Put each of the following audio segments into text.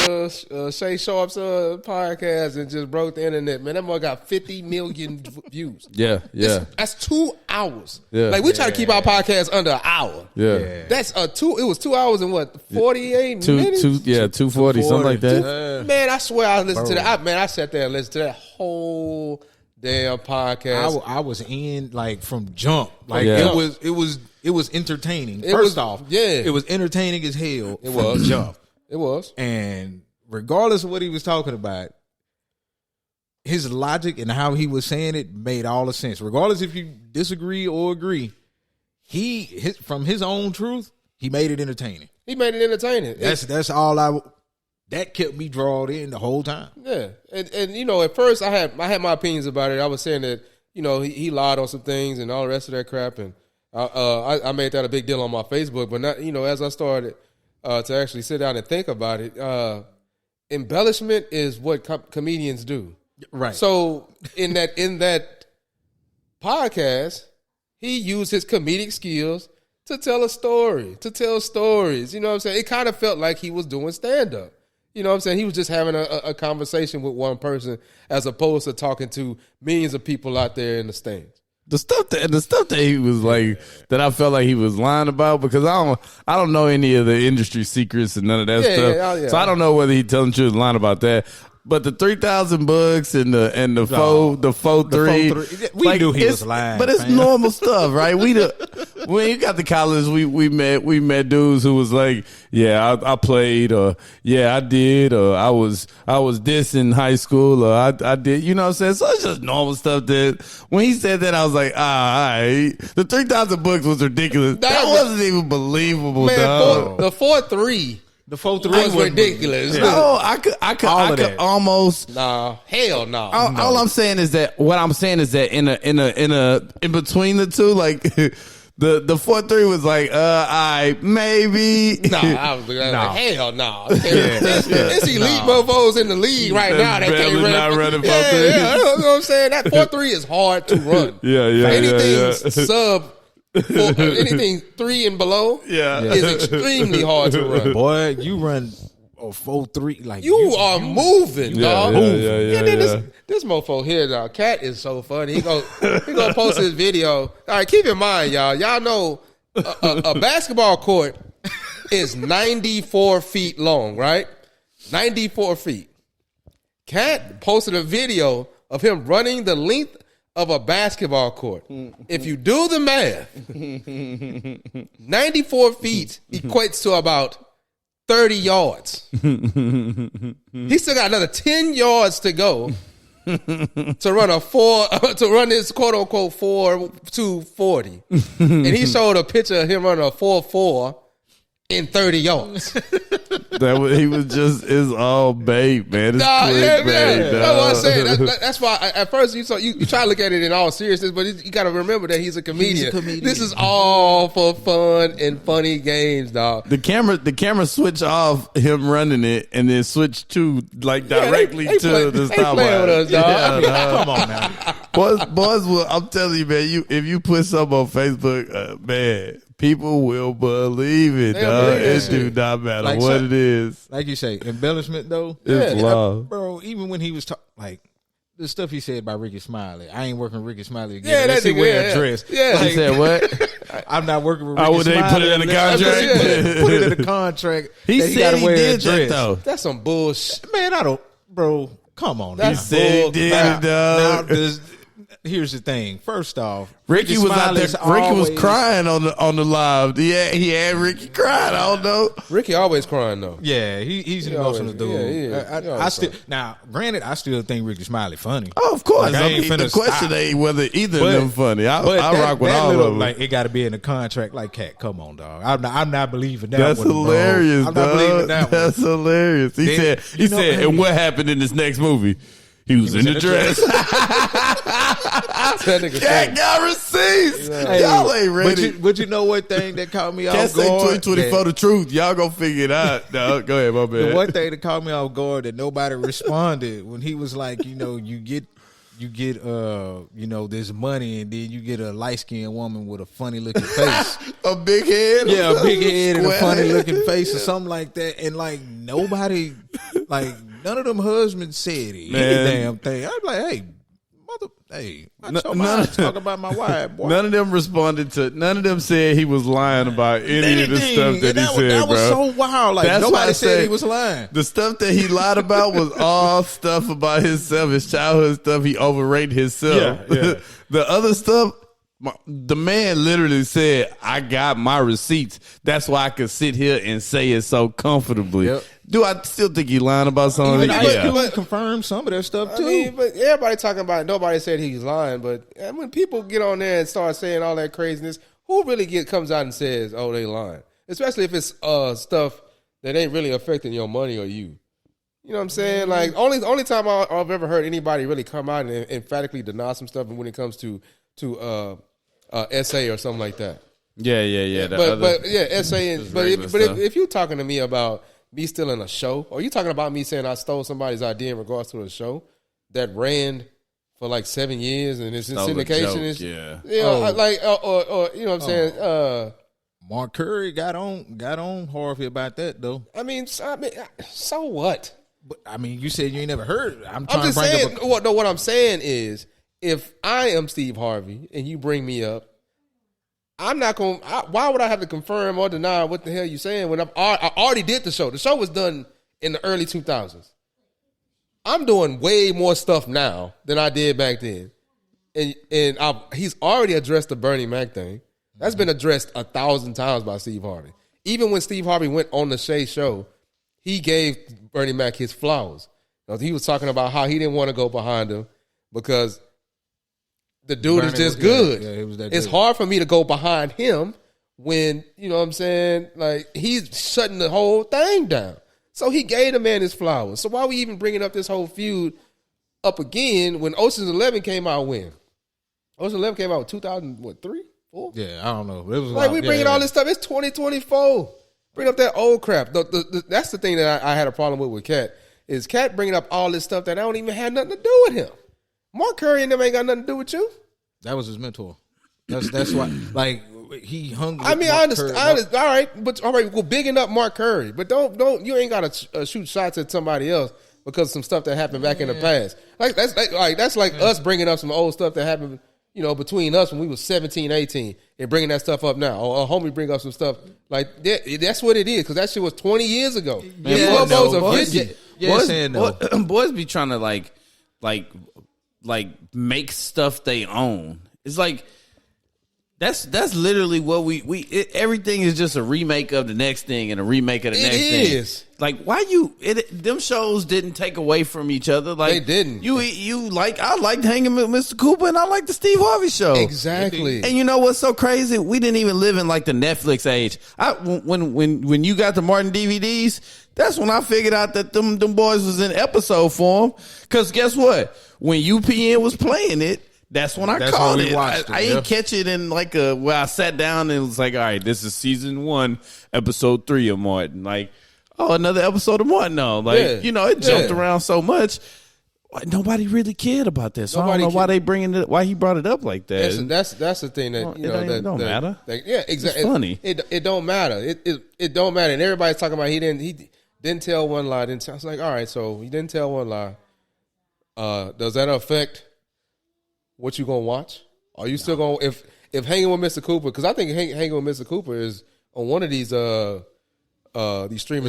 Shay Sharp's podcast and just broke the internet. Man, that mother got 50 million views. Yeah. That's 2 hours. Yeah. Like we try to keep our podcast under an hour. Yeah. That's It was 2 hours and what? 48 minutes. 240, something like that. Man, I swear I listened to that. I sat there and listened to that whole damn podcast. I was in like from jump. Like it was entertaining. It was entertaining as hell. It was jump. It was. And regardless of what he was talking about, his logic and how he was saying it made all the sense. Regardless if you disagree or agree, from his own truth, he made it entertaining. That's all that kept me drawn in the whole time. Yeah. And at first I had my opinions about it. I was saying that, he lied on some things and all the rest of that crap, and I made that a big deal on my Facebook, but not, as I started to actually sit down and think about it, embellishment is what comedians do. Right. So in that podcast, he used his comedic skills to tell stories. You know what I'm saying? It kind of felt like he was doing stand-up. You know what I'm saying? He was just having a conversation with one person as opposed to talking to millions of people out there in the stands. The stuff that he was like, that I felt like he was lying about, because I don't know any of the industry secrets and none of that stuff. Yeah. So I don't know whether he telling the truth or lying about that. But the 3,000 bucks and the 4.3, we knew he was lying, but it's normal stuff, right? When you got to college, we met dudes who was like, yeah, I played, or yeah, I did, or I was this in high school, or I did, you know what I'm saying? So it's just normal stuff. That when he said that, I was like, all right, the 3,000 books was ridiculous. That wasn't even believable, man, dog. The 4.3. The 4.3 was ridiculous. Yeah. No, I could almost. Nah, hell no. All I'm saying is that in between the two, like the 4.3 was like, I maybe. I was like, hell no. It's elite mofos in the league right now that can't run. Not running 4.3. Yeah, you know what I'm saying? That 4.3 is hard to run. Anything sub. Anything 3 and below is extremely hard to run. Boy, you run a 4.3 like you are moving, dog. This mofo here, dog. Katt is so funny. He gonna post his video. All right, keep in mind, y'all know a basketball court is 94 feet long, right? 94 feet. Katt posted a video of him running the length of a basketball court. If you do the math, 94 feet equates to about 30 yards. He still got another 10 yards to go to run his quote unquote 4.240. And he showed a picture of him running a 4.4 in 30 yards. He was just, it's all bait, man. It's clickbait. That's what I'm saying. That's why at first you try to look at it in all seriousness, but you got to remember that he's a comedian. This is all for fun and funny games, dog. The camera switch off him running it and then switch to directly to the stop line. With us, dog. Come on now, boys. I'm telling you, man. If you put something on Facebook, man. People will believe it, dog. It do not matter what it is. Like you say, embellishment, though. It's love. Bro, even when he was talking, the stuff he said about Ricky Smiley, I ain't working with Ricky Smiley again. Yeah, that's he wear a dress. Yeah. He said what? I'm not working with Ricky Smiley. They put it in the contract? Put it in the contract. He said he did that, though. That's some bullshit. Man, bro, come on. He said he did it, dog. Here's the thing. First off, Ricky was out there. Ricky was crying on the live. Yeah, he had Ricky crying. I don't know. Ricky always crying though. Yeah, he's an emotional dude. I still granted, I still think Ricky Smiley funny. Oh, of course. The question ain't whether either of them funny. I rock with all of them. Like it got to be in the contract. Like Katt, come on, dog. I'm not believing that. That's one, hilarious. Bro. I'm not believing that. That's hilarious. He said, and what happened in this next movie? He was in the dress. Katt got receipts. Y'all ain't ready. But you know what thing that caught me off guard? Katt say 2024 the truth. Y'all gonna figure it out. No, go ahead, my bad. The one thing that caught me off guard that nobody responded when he was like, you get this money and then you get a light skinned woman with a funny looking face. A big head? Yeah, a big head and a funny looking face or something like that. And like nobody Like none of them husbands said any damn thing. I'm like, hey, talk about my wife, boy. None of them responded to. None of them said he was lying about any of the stuff that he said, that was bro. so wild. Like nobody said he was lying. The stuff that he lied about was all stuff about himself, his childhood stuff. He overrated himself. Yeah. The other stuff. The man literally said, I got my receipts. That's why I could sit here and say it so comfortably. Yep. Do I still think he lying about some of it? Yeah. Confirm some of that stuff too. I mean, but everybody talking about it. Nobody said he's lying. But when people get on there and start saying all that craziness, who really comes out and says, oh, they lying? Especially if it's stuff that ain't really affecting your money or you. You know what I'm saying? Like, only time I've ever heard anybody really come out and emphatically deny some stuff when it comes to essay or something like that. Yeah. But essay. But if you're talking to me about me stealing a show, or you talking about me saying I stole somebody's idea in regards to a show that ran for like 7 years and it's in syndication, or you know what I'm saying? Mark Curry got on Harvey about that though. I mean, so what? But I mean, you said you ain't never heard. I'm just saying. What I'm saying is, if I am Steve Harvey and you bring me up, I'm not going to, why would I have to confirm or deny what the hell you saying when I already did the show? The show was done in the early 2000s. I'm doing way more stuff now than I did back then. And he's already addressed the Bernie Mac thing. That's been addressed 1,000 times by Steve Harvey. Even when Steve Harvey went on the Shay show, he gave Bernie Mac his flowers. He was talking about how he didn't want to go behind him because the dude is just good. Yeah, it was that it's good. Hard for me to go behind him when, you know what I'm saying, like he's shutting the whole thing down. So he gave the man his flowers. So why are we even bringing up this whole feud up again when Ocean's 11 came out when? Ocean's 11 came out in 2003, 4? Yeah, I don't know. It was like we bringing all this stuff. It's 2024. Bring up that old crap. That's the thing that I had a problem with Katt. Is Katt bringing up all this stuff that I don't even have nothing to do with him. Mark Curry and them ain't got nothing to do with you. That was his mentor. That's why. Like he hung. I mean, I understand. All right, well, bigging up Mark Curry, but don't you ain't got to shoot shots at somebody else because of some stuff that happened back in the past. That's like us bringing up some old stuff that happened, you know, between us when we was 17, 18, and bringing that stuff up now. Or a homie bring up some stuff like that. That's what it is because that shit was 20 years ago. Boys be trying to like make stuff they own. It's like that's literally what everything is just a remake of the next thing and a remake of the next thing. It is. Like why them shows didn't take away from each other. Like they didn't. I liked hanging with Mr. Cooper and I liked the Steve Harvey show. Exactly. And you know what's so crazy? We didn't even live in like the Netflix age. When you got the Martin DVDs, that's when I figured out that them boys was in episode form. Cause guess what? When UPN was playing it, that's when I caught it. I didn't catch it in like where I sat down and it was like, all right, this is season 1, episode 3 of Martin. Like, oh, another episode of Martin. No, like it jumped around so much. Nobody really cared about this. So I don't know why he brought it up like that. That's the thing that it don't matter. Exactly. It's funny. It don't matter. It don't matter. And everybody's talking about he didn't tell one lie. I was like, all right, so he didn't tell one lie. Does that affect what you gonna watch? Are you still gonna if hanging with Mr. Cooper? Because I think hanging with Mr. Cooper is on one of these streaming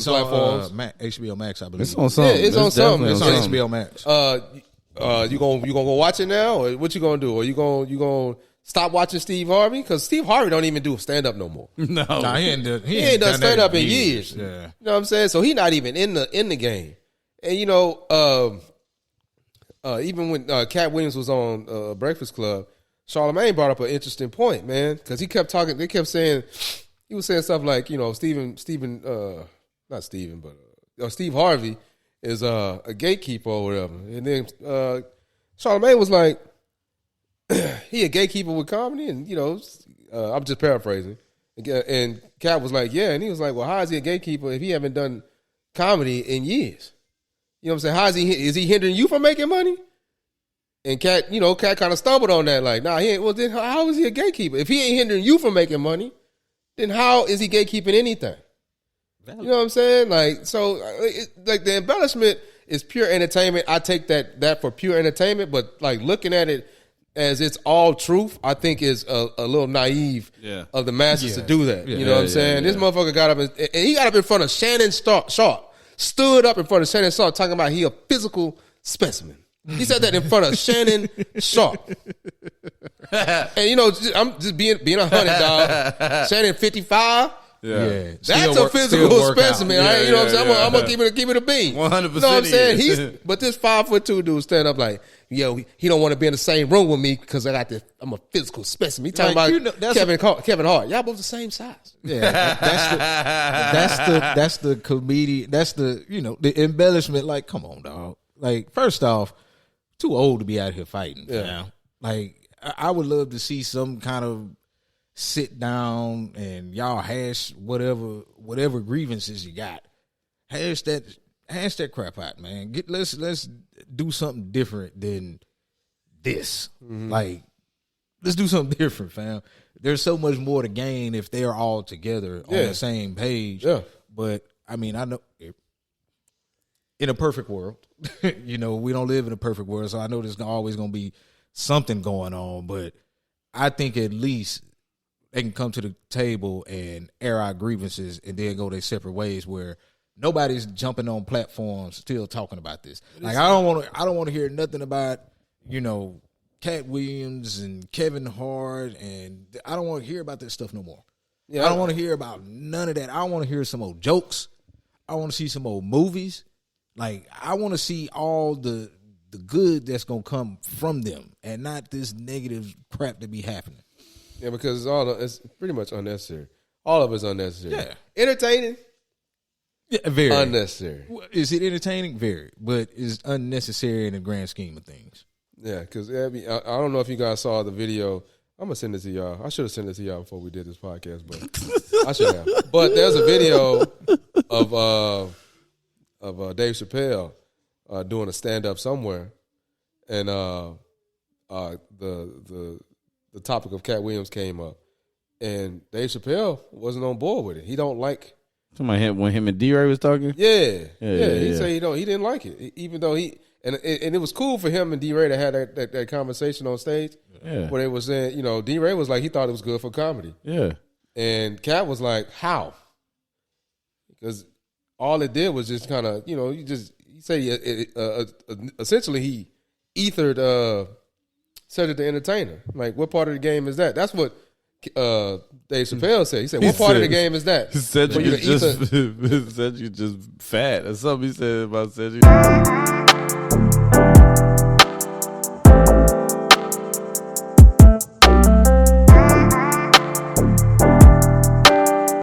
platforms. HBO Max, I believe. It's on something. Yeah, it's on something. It's on HBO Max. You gonna go watch it now, or what you gonna do? Or you gonna stop watching Steve Harvey? Because Steve Harvey don't even do stand up no more. No, he ain't done stand up in years. Yeah. You know what I'm saying? So he not even in the game. And even when Katt Williams was on Breakfast Club, Charlamagne brought up an interesting point, man, because he kept talking. They kept saying he was saying stuff like, Steve Harvey is a gatekeeper or whatever, and then Charlamagne was like, he a gatekeeper with comedy, and I'm just paraphrasing, and Katt was like, yeah, and he was like, well, how is he a gatekeeper if he haven't done comedy in years? You know what I'm saying? Is he hindering you from making money? And Katt kind of stumbled on that. Like, nah, he ain't. Well, then how is he a gatekeeper? If he ain't hindering you from making money, then how is he gatekeeping anything? You know what I'm saying? Like, so, like the embellishment is pure entertainment. I take that for pure entertainment, but like looking at it as it's all truth, I think is a little naive of the masses to do that. You know what I'm saying? This motherfucker got up and he got up in front of Shannon Sharp, stood up in front of Shannon Sharp talking about he a physical specimen. He said that in front of Shannon Sharp. And you know, I'm just being 100, dog. Shannon 55. Yeah. That's a physical specimen. You know what I'm saying? I'm gonna keep it a bean. 100%. You know what I'm saying? But this 5'2" dude stand up like, yo, he don't want to be in the same room with me because I'm a physical specimen. He talking about Kevin Hart. Y'all both the same size. Yeah, that's the comedian. That's the the embellishment. Like, come on, dog. Like, first off, too old to be out here fighting. Yeah. Like, I would love to see some kind of sit down and y'all hash whatever grievances you got. Hash that crap out, man. Let's do something different than this. Mm-hmm. Like, let's do something different, fam. There's so much more to gain if they're all together on the same page. Yeah. But I mean, I know in a perfect world, we don't live in a perfect world, so I know there's always going to be something going on, but I think at least they can come to the table and air out grievances and then go their separate ways where nobody's jumping on platforms still talking about this. Like, I don't want to hear nothing about, Katt Williams and Kevin Hart, and I don't want to hear about that stuff no more. Yeah, I don't want to hear about none of that. I want to hear some old jokes. I want to see some old movies. Like, I want to see all the good that's going to come from them and not this negative crap that be happening. Yeah, because it's pretty much unnecessary. All of it's unnecessary. Yeah. Entertaining? Yeah, very. Unnecessary. Is it entertaining? Very. But it's unnecessary in the grand scheme of things. Yeah, because I don't know if you guys saw the video. I'm going to send it to y'all. I should have sent it to y'all before we did this podcast, but I should have. But there's a video of Dave Chappelle doing a stand-up somewhere, and the topic of Katt Williams came up, and Dave Chappelle wasn't on board with it. He don't like. Somebody when him and D-Ray was talking. Yeah. He said he didn't like it, even though and it was cool for him and D-Ray to have that conversation on stage. Yeah. Where they was saying, D-Ray was like he thought it was good for comedy. Yeah. And Katt was like, how? Because all it did was just kind of, he said essentially he ethered Cedric the Entertainer. Like, what part of the game is that? That's what Dave Chappelle said. He said, what part of the game is that? Cedric is just fat or something he said about Cedric.